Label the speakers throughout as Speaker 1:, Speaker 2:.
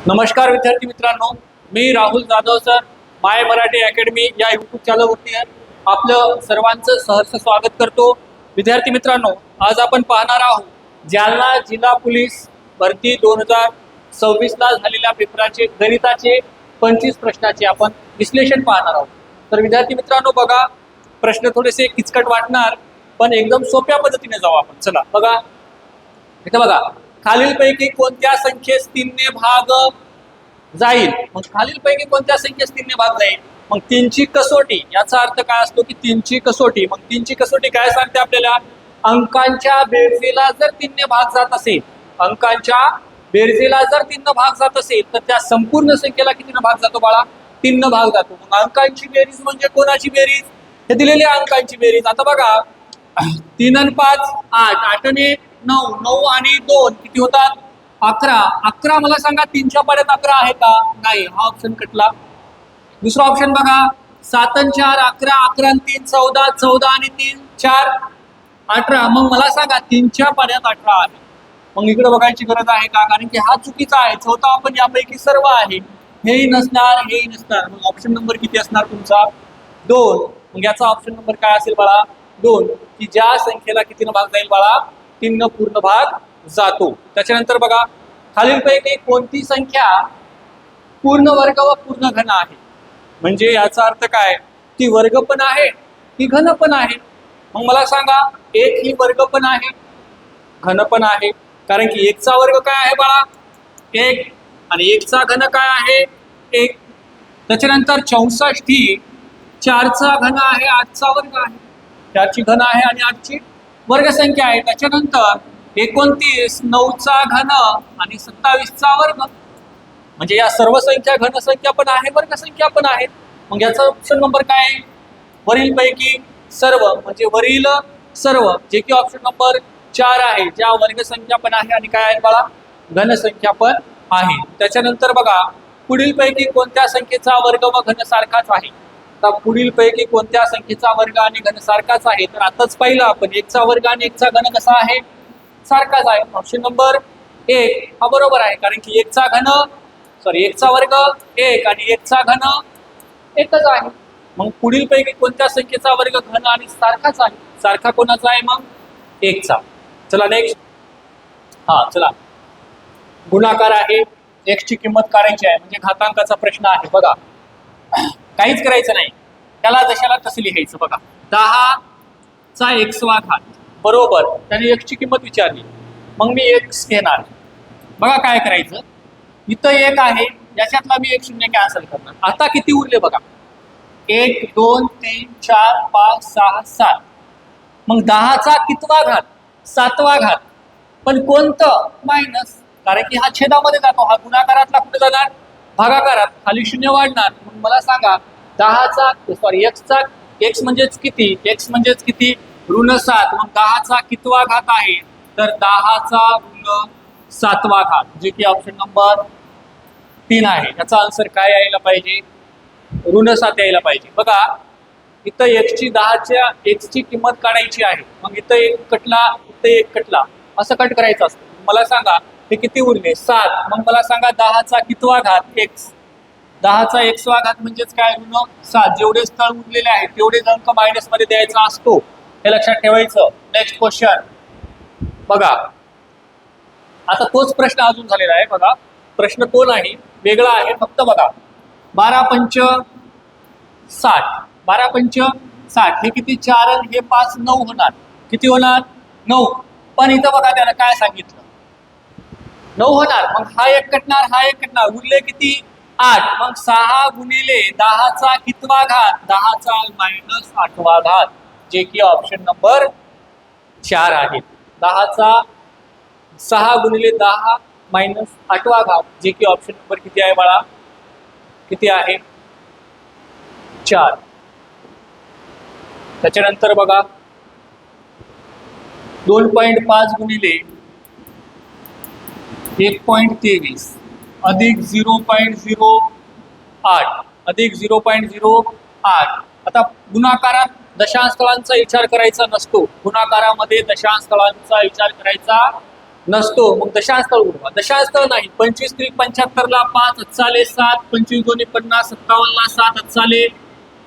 Speaker 1: नमस्कार विद्यार्थी मित्रांनो, मी राहुल जाधव सर माय मराठी अकॅडमी या यूट्यूब चॅनलवरती आपलं सर्वांचं सहर्ष स्वागत करतो. विद्यार्थी मित्रांनो, आज आपण पाहणार आहोत जालना जिल्हा पोलीस भरती 2026ला झालेल्या पेपराचे गणिताचे 25 प्रश्नाचे आपण विश्लेषण पाहणार आहोत. तर विद्यार्थी मित्रांनो बघा, प्रश्न थोडेसे किचकट वाटणार पण एकदम सोप्या पद्धतीने जाऊ आपण. चला बघा, इथे बघा, खालीलपैकी कोणत्या संख्येस 3 ने भाग जाईल. मग खालीलपैकी कोणत्या संख्येस 3 ने भाग जाईल. मग 3 ची कसोटी, याचा अर्थ काय असतो की 3 ची कसोटी. मग 3 ची कसोटी काय सांगते आपल्याला, अंकांच्या बेरजेला जर 3 ने भाग जात असेल, अंकांच्या बेरजेला जर 3 ने भाग जात असेल तर त्या संपूर्ण संख्येला किती ने भाग जातो बाळा, 3 ने भाग जातो. मग अंकांची बेरीज म्हणजे कोणाची बेरीज, हे दिलेली अंकांची बेरीज. आता बघा, 3 आणि 5 8, 8 आणि 9, 9 आणि 2 किती होतात 11. 11 मला सांगा 3 च्या पाड्यात 11 आहे का, नाही, हा ऑप्शन कटला. दुसरा ऑप्शन बघा, 7 आणि 4 11, 11 आणि 3 14, 14 आणि 3 4 18. मग मला सांगा 3 च्या पाड्यात 18 आहे. मग इकडे बघायची गरज आहे का, कारण की हा चुकीचा आहे. चौथा आपण यापैकी सर्व आहे, हेही नसणार हेही नसणार. मग ऑप्शन नंबर किती असणार तुमचा, 2. मग याचा ऑप्शन नंबर काय असेल बाळा, 2, की ज्या संख्येला कितीनं भाग जाईल बाळा, 3 न पूर्ण भाग जातो. त्याच्यानंतर बघा, खालीलपैकी कोणती संख्या पूर्ण वर्ग व पूर्ण घन आहे. म्हणजे याचा अर्थ काय, ती वर्ग पण आहे ती घन पण आहे. मग मला सांगा, 1 ही वर्ग पण आहे घन पण आहे, कारण की 1 चा वर्ग काय आहे बाळा 1 आणि 1 चा घन काय आहे 1. त्याच्यानंतर 64 ही 4 चा घन आहे 8 चा वर्ग आहे, 4 ची घन आहे आणि 8 ची वर्ग संख्या आहे. त्याच्यानंतर 29 9 चा घन आणि 27 चा वर्ग, म्हणजे या सर्व संख्या घन संख्या पण आहे वर्ग संख्या पण आहेत. मग याचा ऑप्शन नंबर काय आहे, वरील पैकी सर्व, म्हणजे वरील सर्व, जे की ऑप्शन नंबर 4 आहे, ज्या वर्ग संख्या पण आहे आणि काय आहे बाळा, घन संख्या पण आहे. त्याच्यानंतर बघा, पुढील पैकी कोणत्या संख्येचा वर्ग व घन सारखाच आहे. तर पुढील पैकी कोणत्या संख्येचा वर्ग आणि घन सारखाच आहे, तर आताच पाहिलं आपण 1 चा वर्ग आणि 1 चा घन कसा आहे, सारखाच आहे. ऑप्शन नंबर 1 हा बरोबर आहे, कारण की 1 चा वर्ग 1 आणि 1 चा घन एकच आहे. मग पुढील पैकी कोणत्या संख्येचा वर्ग घन आणि सारखाच आहे, सारखा कोणाचा आहे मग 1 चा. चला नेक्स्ट, हा चला, गुणाकार आहे, x ची किंमत काढायची आहे, म्हणजे घातांकाचा प्रश्न आहे. बघा, काहीच करायचं नाही, त्याला जशाला तसं लिहायचं. बघा, 10 चा x घात बरोबर, त्याने x ची किंमत विचारली, मग मी x घेणार. बघा काय करायचं, इथं 1 आहे, याच्यातला मी 1 शून्य कॅन्सल करणार. आता किती उरले बघा, 1 2 3 4 5 6 7. मग 10 चा कितवा घात, 7वा घात, पण कोणतं मायनस, कारण की हा छेदामध्ये जातो, हा गुणाकारातला कुठे जाणार, भागाकारात, खाली शून्य वाढणार. मग मला सांगा, 10 चा x म्हणजेच किती, x म्हणजेच किती ऋण 7. मग 10 चा कितवा घात आहे, तर 10 चा ऋण 7वा घात, जे की ऑप्शन नंबर 3 आहे. याचा आन्सर काय यायला पाहिजे, ऋण 7 यायला पाहिजे. बघा, इथं x ची किंमत काढायची आहे, मग इथं 1 कटला, इथं 1 कटला, असं कट करायचं असतं. मला सांगा ते किती उरले 7. मग मला सांगा 10 चा कितवा घात x, 10 चा xवा घात म्हणजेच काय ऋण 7. जेवढे स्थळ उरलेले आहेत तेवढेच अंक मायनस मध्ये द्यायचा असतो, हे लक्षात ठेवायचं. नेक्स्ट क्वेश्चन बघा, आता तोच प्रश्न अजून झालेला आहे. बघा, प्रश्न तो नाही, वेगळा आहे. फक्त बघा, 12 पंच 60, 12 पंच 60, हे किती 4 आणि हे 5 9 होणार, किती होणार 9. पण इथं बघा त्याला काय सांगितलं, 9 होणार. मग हा 1 कटणार, हा 1 कटणार, उरले किती 8. मग 6 गुणिले 10 चा कितवा घात, 10 चा मायनस 8वा घात, जे की ऑप्शन नंबर 4 आहे. 10 चा 6 गुणिले 10 मायनस 8वा घात, जे की ऑप्शन नंबर किती आहे बाळा, किती आहे 4. त्याच्यानंतर बघा, 2.5 गुणिले 1.23 अधिक 0.08 अधिक 0.08. आता गुणाकारात दशांश स्थळांचा विचार करायचा नसतो, गुणाकारामध्ये दशांश स्थळांचा विचार करायचा नसतो, मग दशांश स्थळ उडवा. दशांश स्थळ नाही. 25 त्रिक 75ला 5 अचाले 7, 25 दोन्ही 50, 57ला 7 अचाले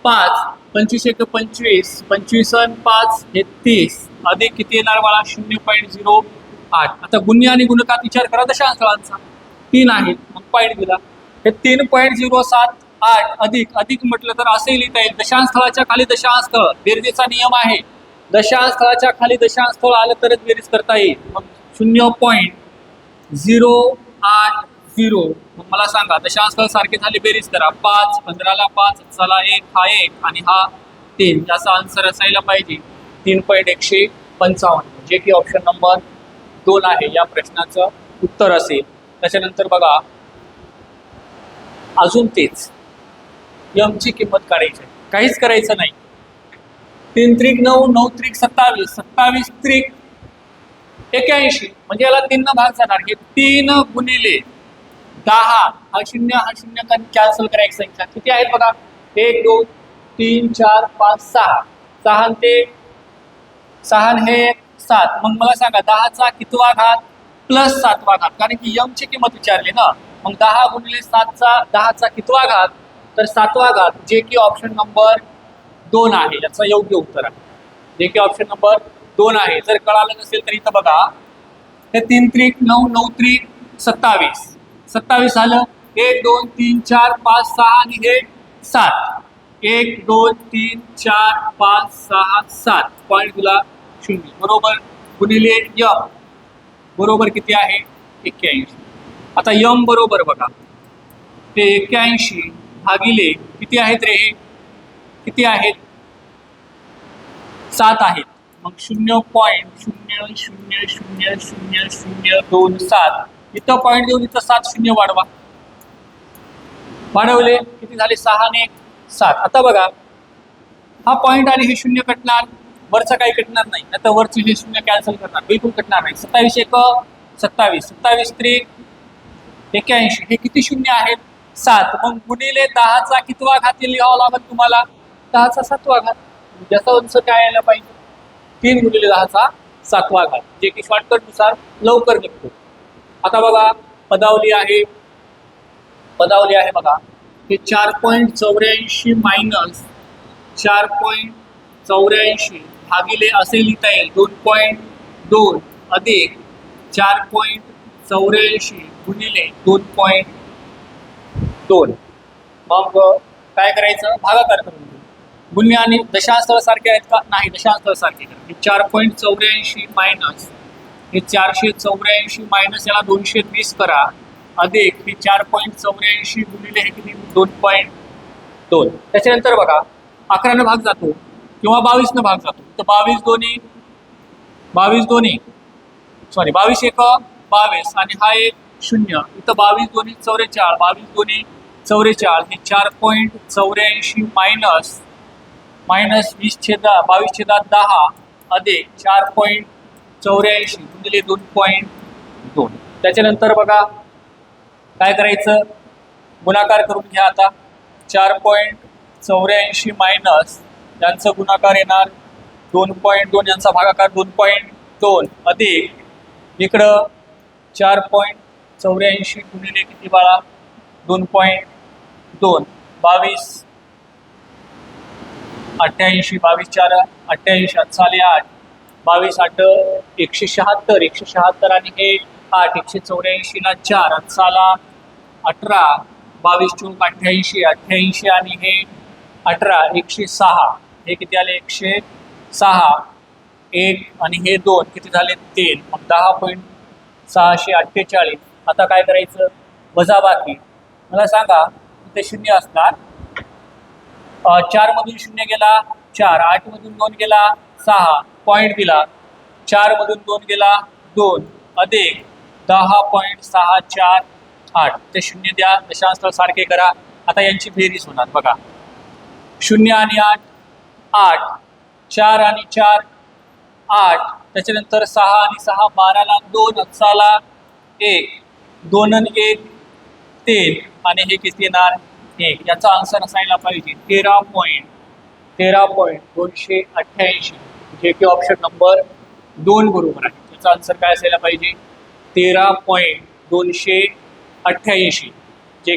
Speaker 1: 5, 25 एक 25, 25 आणि 5 हे 30, अधिक किती येणार बाळा 0.08. आता गुण्य आणि गुणकात विचार करा दशांश स्थळांचा. 3 आहेत, मग पॉईंट दिला. हे 3.078 अधिक अधिक म्हटलं तर असे लिहिता येईल. दशांश स्थळाच्या खाली दशांश स्थळ, बेरजेचा नियम आहे. दशांश स्थळाच्या खाली दशांश स्थळ आलं तरच बेरीज करता येईल. मग 0.080. मग मला सांगा दशांश स्थळ सारखे झाले, बेरीज करा. 5, 15ला 5, चला 1 हा 1 आणि हा 3. याचा आन्सर असायला पाहिजे 3.155, जे की ऑप्शन नंबर 2 आहे या प्रश्नाचं उत्तर असेल. त्याच्यानंतर बघा अजून तेच यमची किंमत काढायची, काहीच करायचं नाही. 3 त्रिक 9, 9 त्रिक 27, 27 त्रिक 81, म्हणजे याला 3 न भाग जाणार. हे 3 गुणिले 10, हा शून्य कॅन्सल करायची संख्या किती आहेत बघा. 1 2 3 4 5 6, 6 ते 6 हे 7. मग मला सांगा 10चा कितवा घात प्लस 7वा घात, कारण की यमची किंमत विचारली ना. मग 10 गुणिले 10चा कितवा घात, तर 7वा घात, जे की ऑप्शन नंबर 2 आहे. याचं योग्य उत्तर आहे, जे की ऑप्शन नंबर 2 आहे. जर कळालं नसेल तर इथं बघा, हे 3 त्रिक 9, 9 त्रिक 27, 27 झालं. 1 2 3 4 5 6 आणि हे 7. 1 2 3 4 5 6 7, पॉईंट तुला 0 बरोबर. गुणिले यम बरोबर किती आहे 81. आता यम बरोबर बघा, ते 81 भागिले किती आहेत रे, हे किती आहेत 7 आहेत. मग 0.000027, इथं पॉईंट देऊन इथं 7 शून्य वाढवा. वाढवले किती झाले 6 आणि 1 7. आता बघा हा पॉईंट आणि हे शून्य कटणार, वरचं काही कटणार नाही, आता वरचे हे शून्य कॅन्सल करणार, बिलकुल कटणार नाही. 27 एक 27, 27 त्रिक 81, हे किती शून्य आहेत 7. मग गुणिले 10चा कितवा घात लिहावं लागेल तुम्हाला, 10चा 7वा घात. ज्याचा अंश काय यायला पाहिजे 3 गुणिले 10चा 7वा घात, जे की शॉर्टकट नुसार लवकर निघतो. आता बघा पदावली आहे बघा, हे 4.84 मायनस 4.84 भागिले असे लिहिता येईल 2.2 अधिक 4.84 गुणिले 2.2. मग काय करायचं, भागाकार करून घेऊ. गुण्य आणि दशांश स्थळ सारखे आहेत का, नाही, दशांश स्थळ सारखे करा. हे 4.84 मायनस हे 484 मायनस याला 220 करा, अधिक हे 4.84 गुणिले हे किती 2.2. त्याच्यानंतर बघा 11 न भाग जातो किंवा 22 न भाग जातो. तर 22 एक 22 आणि हा एक 0. इथं 22 दोन्ही 44, 22 दोन्ही 44, हे 4.84 मायनस 22/10 अधिक 4.84 गुणिले 2.2. त्याच्यानंतर बघा काय करायचं, गुणाकार करून घ्या. आता 4.84 मायनस यांचं गुणाकार येणार 2.2, यांचा भागाकार 2.2 अधिक इकडं 4.84 गुणिले किती बाळा 2.2, 22 88, 22 4 88, साले 8, 22 8 176, 176 आणि हे 8, 184 ला 4, साला 18, 22 चौक 88, 88 आणि हे 18, 106, हे किती आले 106, 1 आणि हे 2 किती झाले 3, मग 10.648. आता काय करायचं, वजाबाकी. मला सांगा इथे 0 असणार, 4 मधून 0 गेला 4, 8 मधून 2 गेला 6, पॉईंट दिला, 4 मधून 2 गेला 2 अधिक 10.648. ते 0 द्या, दशांश स्थळ सारखे करा. आता यांची बेरीज होणार बघा, 0 आणि 8 8, 4 आणि 4 8, त्याच्यानंतर 6 आणि 6 12ला 2, साला 1, 2 आणि 1 3 आणि हे किती येणार 1. याचा आन्सर असायला पाहिजे 13.288, जे की ऑप्शन नंबर 2 बरोबर आहे. याचा आन्सर काय असायला पाहिजे 13.288, जे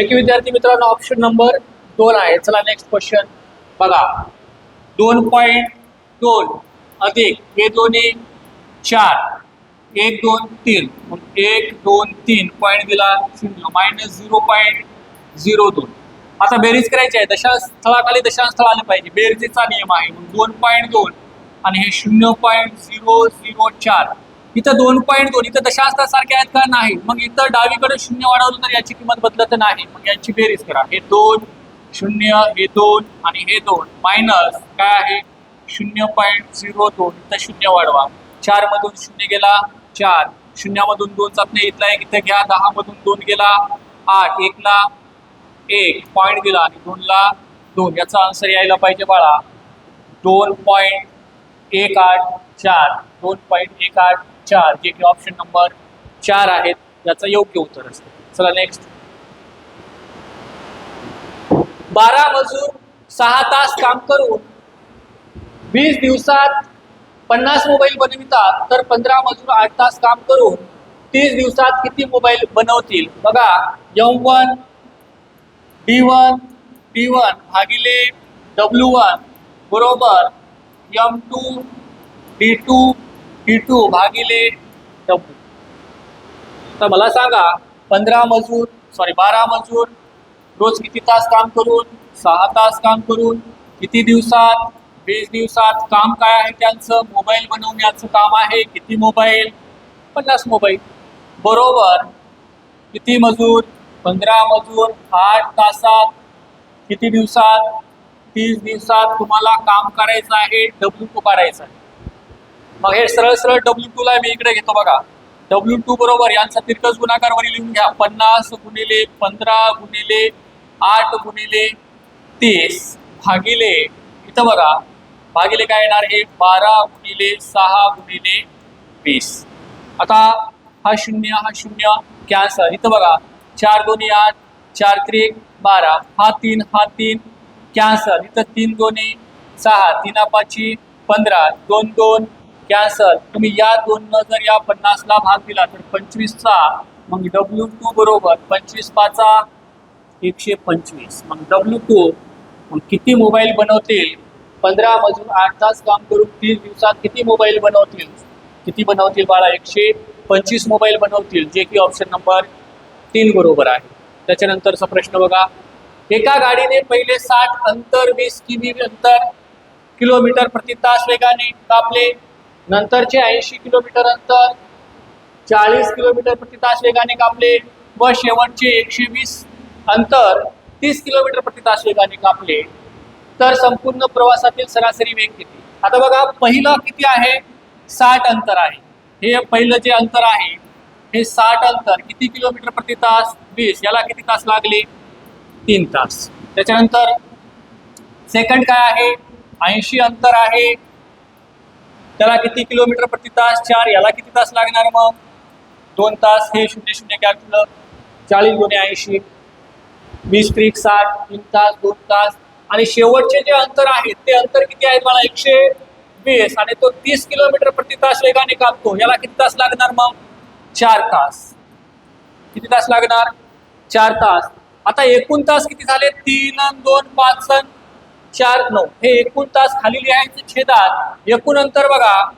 Speaker 1: की विद्यार्थी मित्रांनो ऑप्शन नंबर 2 आहे. चला नेक्स्ट क्वेश्चन बघा. 2.2 अधिक हे दोन्ही 4, 1 2 3, मग 1 2 3 पॉईंट दिला 0 मायनस 0.02. आता बेरीज करायची आहे. दशांश स्थळाखाली दशांश स्थळ आलं पाहिजे, बेरजेचा नियम आहे. मग 2.2 आणि हे 0.004, इथं 2.2, इथं दशांश सारखे आहेत का? नाही. मग इथं डावीकडे 0 वाढवलं तर याची किंमत बदलत नाही. मग यांची बेरीज करा. हे 2 0, हे 2 आणि हे 2 मायनस काय आहे 0.02, इथं 0 वाढवा. 4 मधून 0 गेला 4, 0 मधून 2 चापणे इथला एक इथे घ्या, 10 मधून 2 गेला 8, 1 ला 1 पॉईंट दिला आणि 2 ला 2. याचा आन्सर यायला पाहिजे बाळा 2.184, 2.184, जे की ऑप्शन नंबर 4 आहेत. याचं योग्य उत्तर असतं. चला नेक्स्ट. 12 मजूर 6 तास काम करून 20 दिवसात 50 मोबाईल बनवितात, तर 15 मजूर 8 तास काम करून 30 दिवसात किती मोबाईल बनवतील? बघा, M1 D1 भागिले W1 बरोबर M2 D2 भागिले W. तर मला सांगा 12 मजूर रोज किती तास काम करून? 6 तास काम करून किती दिवसात? 20 दिवसात. काम काय आहे त्यांचं? मोबाईल बनवण्याचं काम आहे. किती मोबाईल? 50 मोबाईल बरोबर. किती मजूर? 15 मजूर 8 तासात किती दिवसात? 30 दिवसात. तुम्हाला काम करायचं आहे, W2 काढायचं आहे. मग हे सरळ W2 ला मी इकडे घेतो बघा. W2 बरोबर यांचा तिरकस गुणाकार वरी लिहून घ्या. 50 गुणिले 15 गुणिले 8 गुणिले 30 भागिले इथं बघा भागिले काय येणार? हे 12 गुणिले 6 गुणिले 20. आता हा 0 कॅन्सल. इथं बघा 4 2 8, 4 3 12, हा 3 कॅन्सल. इथं 3 2 6, 3 5 15, 2 2 कॅन्सल. तुम्ही या 2 न जर या 50 ला भाग दिला तर 25चा, मग W2 बरोबर 25 5 125. मग W2 मग किती मोबाईल बनवतील? 15 मजूर 8 तास काम करून 30 दिवसात किती मोबाईल बनवतील? किती बनवतील बाळा? 125 मोबाईल बनवतील, जे की ऑप्शन नंबर 3 बरोबर आहे. त्याच्यानंतरचा प्रश्न बघा. एका गाडीने पहिले 60 अंतर 20 किलोमीटर प्रति तास वेगाने कापले, नंतरचे 80 किलोमीटर अंतर 40 किलोमीटर प्रति तास वेगाने कापले व शेवटचे 120 अंतर 30 किलोमीटर प्रति तास वेगाने कापले, तर संपूर्ण प्रवासातील सरासरी वेग किती? आता बघा पहिलं किती आहे? 60 अंतर आहे. हे पहिलं जे अंतर आहे हे 60 अंतर किती किलोमीटर प्रति तास? 20. याला किती तास लागले? 3 तास. त्याच्यानंतर सेकंड काय आहे? 80 अंतर आहे, त्याला किती किलोमीटर प्रति तास? 4. याला किती तास लागणार? मग 2 तास. हे 0 0 कॅल्क्युलर 40 गुणे 80, 20 त्रिक 60, 3 तास 2 तास. आणि शेवटचे जे अंतर आहे ते अंतर किती आहे मला? 120 आणि तो 30 किलोमीटर प्रति तास वेगाने कापतो. याला किती तास लागणार? मग 4 तास. किती तास लागणार? 4 तास. आता एकूण तास किती झाले? 3 आणि 2 5 आणि 4 9. हे एकूण तास खाली लिहायचे छेदात. एकूण अंतर बघा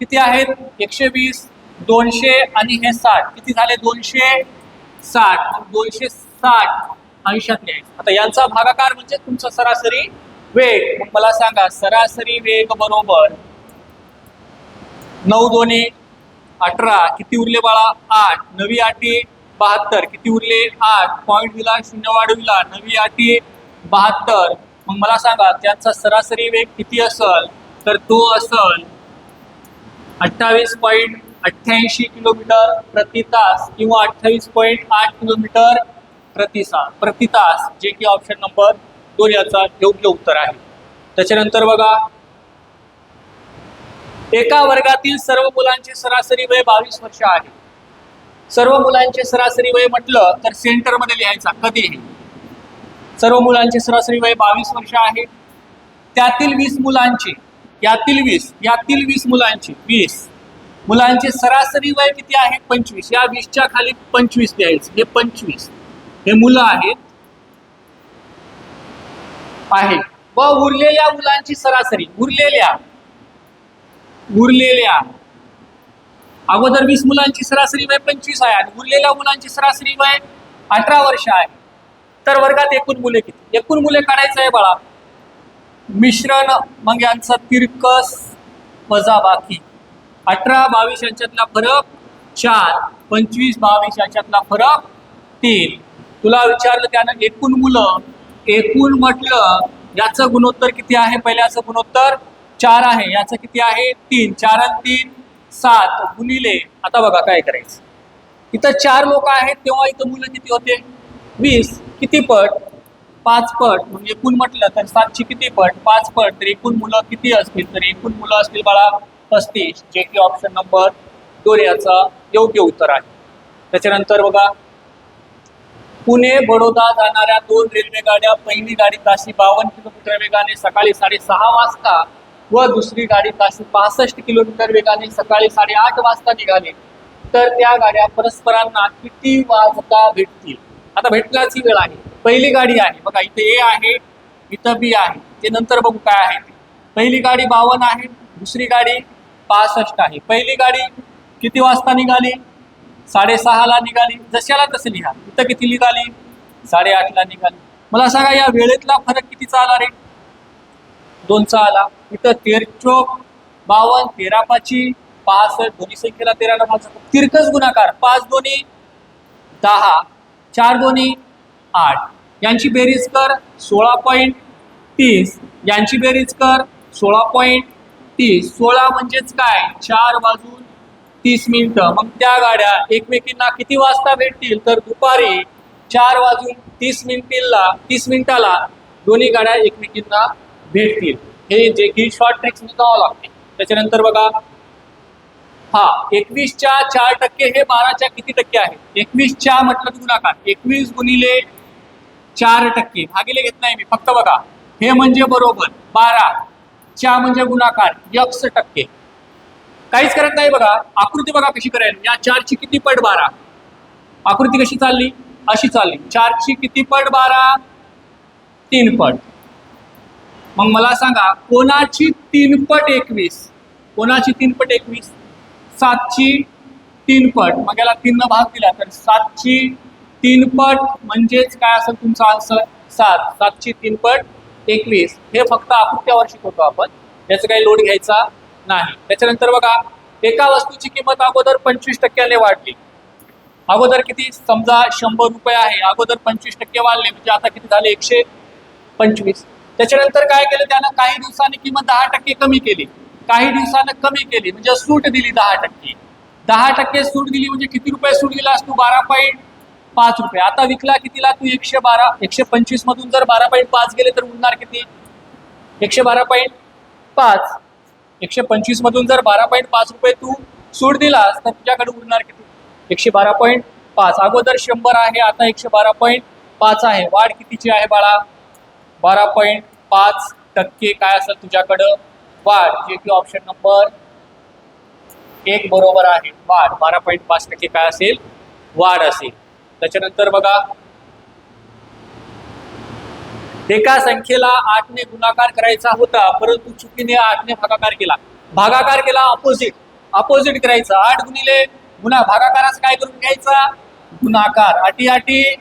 Speaker 1: किती आहेत? 120, 200 आणि हे 60. किती झाले? 260. 260 अंशात लिहायचं. आता यांचा भागाकार म्हणजे तुमचा सरासरी वेग. मग मला सांगा सरासरी वेग बरोबर 9 2 18. किती उरले बाळा? 8. 9 8 72. किती उरले? 8. पॉईंट दिला 0 वाढविला 9 8 72. मग मला सांगा त्यांचा सरासरी वेग किती असेल? तर तो असेल 28.88 किलोमीटर प्रति तास किंवा 28.8 किलोमीटर प्रति तास, जे की ऑप्शन नंबर 2 याचा योग्य उत्तर आहे. त्याच्यानंतर बघा एका वर्गातील सर्व मुलांचे सरासरी वय 22 वर्ष आहे. सर्व मुलांचे सरासरी वय म्हटलं तर सेंटर मध्ये लिहायचा कधीही. सर्व मुलांचे सरासरी वय 22 वर्ष आहे. त्यातील 20 मुलांची यातील 20 मुलांची 20 मुलांचे सरासरी वय किती आहे 25. या 20च्या खाली 25 द्यायचं. हे 25 हे मुलं आहेत आहे व उरलेल्या मुलांची सरासरी उरलेल्या अगोदर 20 मुलांची सरासरी वय 25 आहे आणि उरलेल्या मुलांची सरासरी वय 18 वर्ष आहे. तर वर्गात एकूण मुले किती? एकूण मुले काढायचं आहे बाळा. मिश्रण मग यांचा तिरकस वजा बाकी. 18 22 यांच्यातला फरक 4, 25 22 यांच्यातला फरक 3. तुला विचारलं त्यानं एकूण मुलं, एकूण म्हटलं याचं गुणोत्तर किती आहे? पहिल्याचं गुणोत्तर 4 आहे, याचं किती आहे 3. 4 आणि 3 7 गुणिले. आता बघा काय करायचं. इथं 4 लोक आहेत तेव्हा इथं मुलं किती होते 20. किती पट? 5 पट. म्हणजे एकूण म्हटलं तर 7ची किती पट? 5 पट. तर एकूण मुलं किती असतील? तर एकूण मुलं असतील बाळा 35, जे की ऑप्शन नंबर 2 याचा योग्य उत्तर आहे. त्याच्यानंतर बघा पुणे बडोदा जाणाऱ्या 2 रेल्वे गाड्या, पहिली गाडी ताशी 52 किलोमीटर वेगाने सकाळी 6:30 वाजता व दुसरी गाडी ताशी 65 किलोमीटर वेगाने सकाळी 8:30 वाजता निघाली, तर त्या गाड्या परस्परांना किती वाजता भेटतील? आता भेटण्याची वेळ आहे. पहिली गाडी आहे बघा, इथे ए आहे, इथं बी आहे, ते नंतर बघू काय आहे ते. पहिली गाडी 52 आहे, दुसरी गाडी 65 आहे. पहिली गाडी किती वाजता निघाली? 6:30 ला निघाली. जशाला तसं लिहा. इथं किती निघाली? 8:30 ला निघाली. मला सांगा या वेळेतला फरक कितीचा आला रे? 2चा आला. इथं 13 चोक 52, 13 पाची 65, दोन्ही संख्येला 13 ने भाग जातो. तिरकस गुणाकार 5 दोन्ही 10, 4 दोन्ही 8. यांची बेरीज कर 16.30. यांची बेरीज कर 16.30. 16 म्हणजेच काय? 4 वाजून 30 मिनिटं. मग त्या गाड्या एकमेकींना किती वाजता भेटतील? तर दुपारी 4 वाजून 30 मिनिटाला दोन्ही गाड्या एकमेकींना भेटतील. हे जे की शॉर्ट ट्रिक्स जावं लागते. त्याच्यानंतर बघा हा 21च्या 4% हे 12च्या किती टक्के आहे? 21च्या म्हटलं गुणाकार 21 गुणिले 4% भागिले घेत नाही मी, फक्त बघा हे म्हणजे बरोबर 12 च्या म्हणजे गुणाकार x%. काहीच करत नाही बघा. आकृती बघा कशी करायला. या 4ची किती पट 12. आकृती कशी चालली? अशी चालली. 4ची किती पट 12? 3 पट. मग मला सांगा कोणाची 3 पट 21? कोणाची 3 पट 21? 7ची 3 पट. मग याला 3 न भाग दिला तर 7ची 3 पट म्हणजेच काय असेल तुमचा आन्सर? 7. 7ची 3 पट 21. हे फक्त आकृत्यावर शिकवतो आपण, याचा काही लोड घ्यायचा नाही. त्याच्यानंतर बघा एका वस्तूची किंमत अगोदर 25% वाढली. अगोदर किती? समजा 100 रुपये आहे, अगोदर 25% वाढले म्हणजे आता किती झाले? 125. त्याच्यानंतर काय केलं त्यानं? काही दिवसांनी किंमत 10% कमी केली. काही दिवसानं कमी केली म्हणजे सूट दिली 10%. 10% सूट दिली म्हणजे किती रुपये सूट दिलास तू? 12.5 रुपये. आता विकला कितीला तू? 112. 125 मधून जर 12.5 गेले तर उरणार किती? 112.5. 125 मधून जर 12.5 रुपये तू सूट दिलास तर तुझ्याकडे उरणार किती? 112.5. अगोदर 100 आहे, आता 112.5 आहे. वाढ कितीची आहे बाळा? 12.5% काय असेल तुझ्याकडं? वाढ, जे की ऑप्शन नंबर 1 बरोबर आहे. वाढ 12.5% काय असेल? वाढ असेल. त्याच्यानंतर बघा एका संख्येला 8 ने गुणाकार करायचा होता, परंतु चुकीने 8 ने भागाकार केला. भागाकार केला अपोजिट करायचा. 8 गुणिले भागाकाराचं काय करून घ्यायचा? गुणाकार. 8 8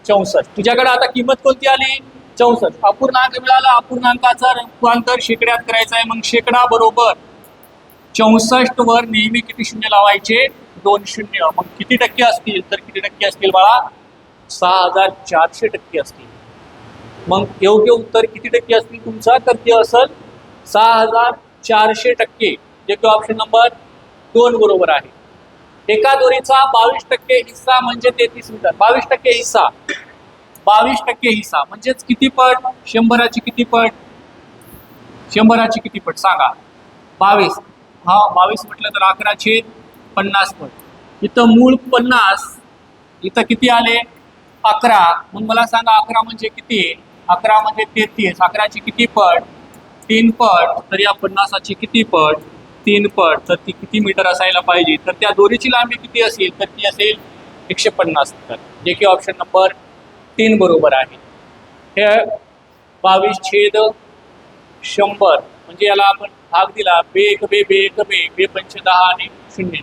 Speaker 1: 64. तुझ्याकडे आता किंमत कोणती आली? 64. अपूर्णांक मिळाला. अपूर्णांकाचा रूपांतर शेकड्यात करायचा आहे. मग शेकडा बरोबर 64 वर नेहमी किती शून्य लावायचे? 2 शून्य. मग किती टक्के असतील? तर किती टक्के असतील बाळा? 6400% असतील. मग योग्य उत्तर किती टक्के असतील तुमचा? तर ते असेल 6400%, जे की ऑप्शन नंबर 2 बरोबर आहे. एका दोरीचा 22% हिस्सा म्हणजे 33 मीटर. 22% हिस्सा 22% हिस्सा म्हणजेच किती पट? 100ची किती पट? 100ची किती पट सांगा? 22. हा 22 म्हटलं तर 11/50 पट. इथं मूळ 50, इथं किती आले? 11. मग मला सांगा 11 म्हणजे किती? 11 म्हणजे 33. 11ची किती पट? 3 पट. तर या 50ची किती पट? 3 पट, तर ती किती मीटर असायला पाहिजे, तर त्या दोरीची लांबी किती असेल, तर ती असेल 150 मीटर, जे की ऑप्शन नंबर 3 बरोबर आहे. हे 22/100 म्हणजे याला आपण भाग दिला बे 1 बे बे 1 बे बे 5 10 आणि 0.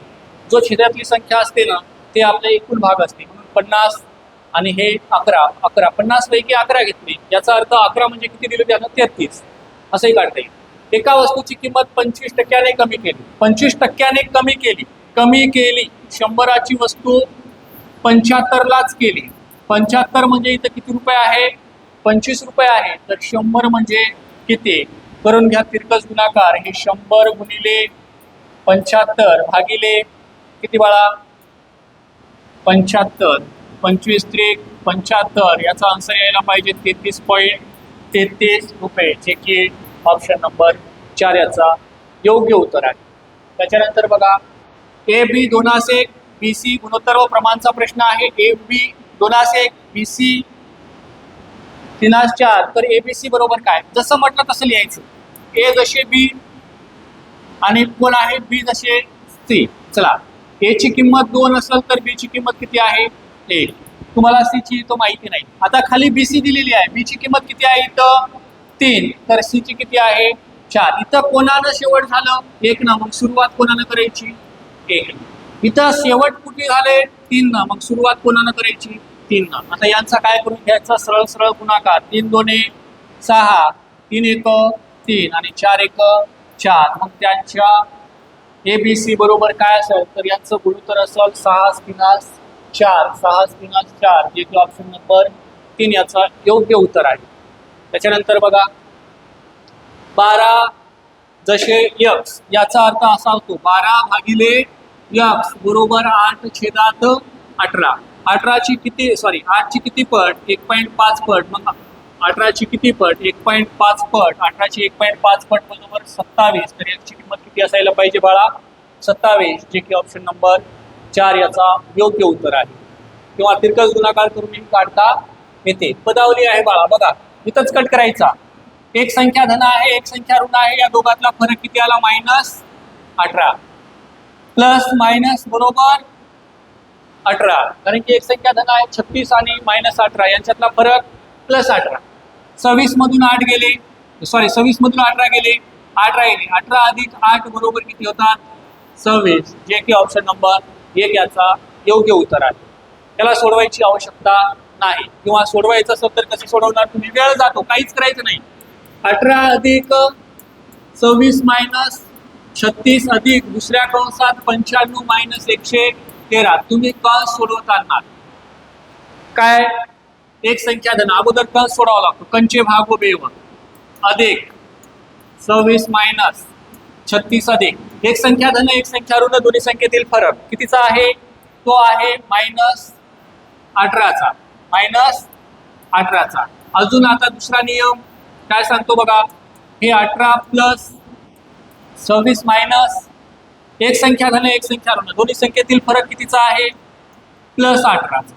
Speaker 1: जो छेदातली संख्या असते ना ते आपल्या एकूण भाग असते, म्हणून 50 आणि हे 11 11 50 पैकी 11 घेतली, याचा अर्थ 11 म्हणजे किती दिले त्यानं 33 असंही काढता येईल. एका वस्तूची किंमत 25% कमी केली, 25% कमी केली 100ची वस्तू 75लाच केली. 75 म्हणजे इथं किती रुपये आहे, 25 रुपये आहे, तर 100 म्हणजे किती करून घ्या तिरकस गुणाकार. हे 100 गुणिले 75 भागिले किती बाळा 75, 25 त्रिक 75, याचा आन्सर यायला पाहिजे 33.33 रुपये, जे की ऑप्शन नंबर 4 याचा योग्य उत्तर आहे. त्याच्यानंतर बघा ए बी 2:1 बी सी गुणोत्तर व प्रमाणचा प्रश्न आहे. ए बी 2:1 बी सी 3:4, तर ए बी सी बरोबर काय, जसं म्हटलं तसं लिहायचं. ए जसे बी आणि कोण आहे बी जसे सी. चला ए ची किंमत 2 असेल तर बी ची किंमत किती आहे 1. तुम्हाला सी ची तो माहिती नाही. आता खाली बी सी दिलेली आहे, बी ची किंमत किती आहे इथं 3, तर सी ची किती आहे 4. इथं कोणानं शेवट झालं 1 ना, मग सुरुवात कोणानं करायची 1. इथं शेवट कुठे झाले 3 ना, मग सुरुवात कोणानं करायची 3 ना. आता यांचा काय करून घ्यायचा सरळ सरळ गुणाकार. 3 2 6, 3 1 3 आणि 4 1 4. मग त्यांच्या ए बी सी बरोबर काय असेल, तर यांचं गुणोत्तर असेल 6 3 4 6 3 4, जे की ऑप्शन नंबर 3 याचा योग्य उत्तर आहे. त्याच्यानंतर बघा 12 जसे यक्स, याचा अर्थ असा होतो 12 भागिले यक्स बरोबर 8/18. 18ची किती 8ची किती पट 1.5 पट, मग 18ची किती पट 1.5 पट, 18ची 1.5 पट बरोबर 27, तर याची किंमत किती असायला पाहिजे बाळा 27, जे की ऑप्शन नंबर 4 याचा योग्य उत्तर आहे. किंवा तिरकस गुणाकार करून काढता येते. पदावली आहे बाळा बघा, इथंच कट करायचा. एक संख्या धन आहे एक संख्या ऋण आहे, या दोघातला फरक किती आला -18. प्लस मायनस बरोबर 18, कारण की एक संख्या धन आहे 36 आणि -18 यांच्यातला फरक +18. 26 मधून 8 गेले 26 मधून 18 गेले 8 राहिले, 18 अधिक 8 बरोबर किती होतात 26, जे की ऑप्शन नंबर 1 याचा योग्य उत्तर आहे. त्याला सोडवायची आवश्यकता नाही, किंवा सोडवायचं असेल तर कसे सोडवणार तुम्ही, वेळ जातो काहीच करायचं नाही. 18 अधिक 26 मायनस 36 अधिक दुसऱ्या कंसात 95 मायनस 113, तुम्ही कंस सोडवताना काय एक संख्या धन अगोदर कंस सोडावा लागतो, कंचे भाग व बेव अधिक 26 मायनस 36 अधिक एक संख्या धन एक संख्या ऋण, दोन्ही संख्येतील फरक कितीचा आहे, तो आहे -18चा. अजून आता दुसरा नियम काय सांगतो बघा, हे 18 प्लस 26 मायनस एक संख्या धन एक संख्या ऋण, दोन्ही संख्येतील फरक कितीचा आहे +18चा.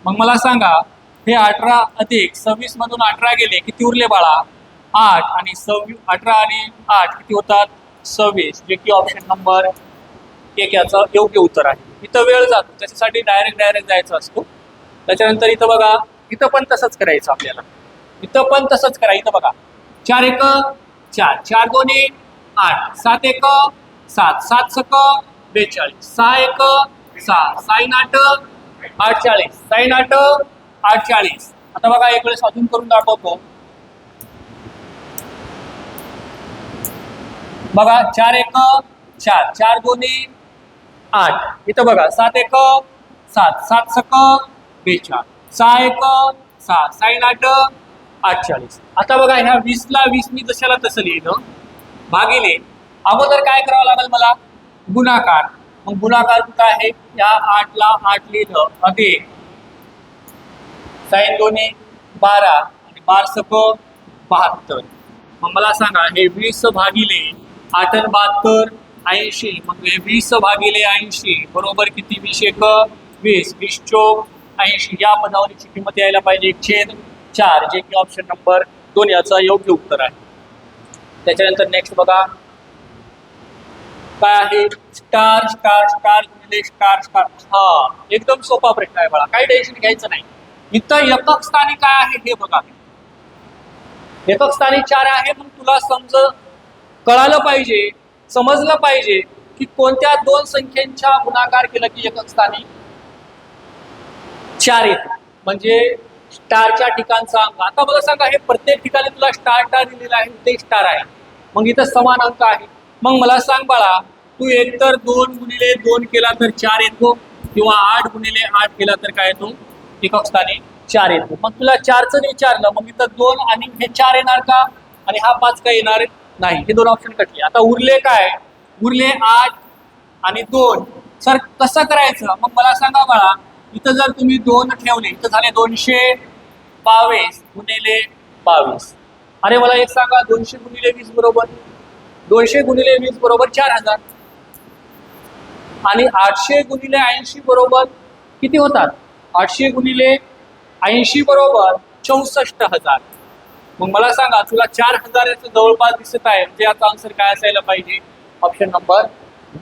Speaker 1: मग मला सांगा हे 18 अधिक 26 मधून 18 गेले किती उरले बाळा 8, आणि 18 आणि 8 किती होतात 26, जे की ऑप्शन नंबर 1 याचं योग्य उत्तर आहे. इथं वेळ जातो त्याच्यासाठी डायरेक्ट जायचं असतो. त्याच्यानंतर इथं बघा, इथं पण तसंच करायचं आपल्याला, इथं पण तसंच करा. इथं बघा 4 1 4 4 2 8 7 1 7 7 6 42 6 1 6 sin 8 48 sin 8 48. आता बघा एक वेळेस अजून करून दाखवतो बघा. 4 1 4 4 2 8, इथं बघा 7 1 7 7 6 42 6 1 6 sin 8 48. आता बघा ह्या 20 ला 20 मी जशाला तसं लिहिलं, भागिले अगोदर काय करावं लागेल मला गुणाकार. मग गुणाकार कुठं आहे, या 8 ला 8 लिहिलं अधिक sin 2 12 आणि 12 72. मग मला सांगा हे 20 भागिले 8 आणि 72 80, मग हे 20 भागिले 80 बरोबर किती 20 1 20 20 चोक 80, या पदावलीची किंमत यायला पाहिजे 1/4, जे की ऑप्शन नंबर 2 याचा योग्य उत्तर आहे. त्याच्यानंतर नेक्स्ट बघा काय आहे? स्टार स्टार स्टार गुणिले स्टार स्टार. हा, एकदम सोपा प्रश्न आहे बाळा, काही टेन्शन घ्यायचं नाही. इथं एकक स्थानी काय आहे हे बघा. एकक स्थानी 4 आहे. मग तुला कळालं पाहिजे, समजलं पाहिजे की कोणत्या दोन संख्येच्या गुणाकार केलं की एकक स्थानी 4 येते. म्हणजे स्टारच्या ठिकाणचा अंक. आता मला सांगा, हे प्रत्येक ठिकाणी तुला स्टार स्टार दिलेला आहे, ते स्टार आहे, मग इथं समान अंक आहे. मग मला सांग बाळा, तू एकतर 2 गुणिले 2 केला तर 4 येतो, किंवा 8 गुणिले 8 केला तर काय येतो? एकक स्थानी 4 येतो. मग तुला 4चं विचारलं, मग इथं 2 आणि हे 4 येणार का? आणि हा 5 काय येणार नाही. हे दोन ऑप्शन कटले. आता उरले काय? उरले 8 आणि 2. सर कसं करायचं? मग मला सांगा बाळा, इथं जर तुम्ही 2 ठेवले, इथं झाले 222 गुणिले 22. अरे मला एक सांगा, 200 गुणिले 20 बरोबर 200 गुणिले 20 बरोबर 4000. आणि 800 गुणिले 80 बरोबर किती होतात? 800 गुणिले 80 बरोबर 64,000. मग मला सांगा, तुला 4000 याचं जवळपास दिसत आहे, म्हणजे याचा आन्सर काय असायला पाहिजे? ऑप्शन नंबर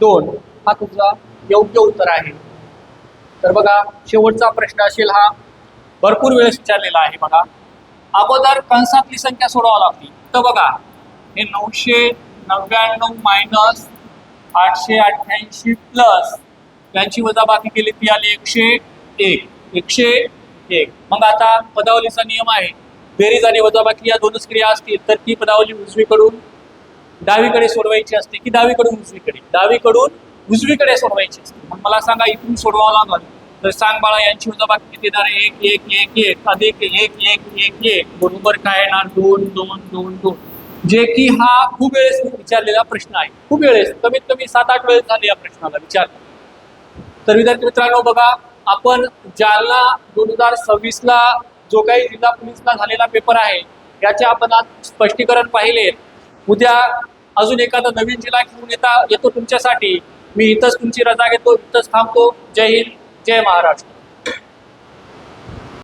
Speaker 1: 2 हा तुझा योग्य उत्तर आहे. तर बघा, शेवटचा प्रश्न असेल हा. भरपूर वेळेस विचारलेला आहे बघा. अगोदर कंसातली संख्या सोडवावी लागते. तर बघा, हे 999 मायनस 888 प्लस यांची वजाबाकी केली ती आली 101. 101. मग आता पदावलीचा नियम आहे, बेरीज आणि वजाबाकी या दोनच क्रिया असतील तर ती पदावली उजवीकडून डावीकडे सोडवायची असते की डावीकडून उजवीकडे? डावीकडून उजवीकडे सोडवायची असते. मग मला सांगा, इथून सोडवावं लागल. तर सांग बाळा, यांची वजाबाकी किती येणार? 1 1 1 1 अधिक 1 1 1 1 बरोबर काय येणार? 2 2 2 2. जे की हा खूप वेळेस विचारलेला प्रश्न आहे. खूप वेळेस, कमीत कमी 7-8 वेळेस झाले या प्रश्नाला विचार. तर विद्यार्थी मित्रांनो बघा, आपण जालना 2026ला जो काही जिल्हा पोलीसला झालेला पेपर आहे याचे आपण आज स्पष्टीकरण पाहिले. उद्या अजून एखादा नवीन जिल्हा घेऊन येतो तुमच्यासाठी. मी इथंच तुमची रजा घेतो, इथंच थांबतो. जय हिंद, जय महाराष्ट्र.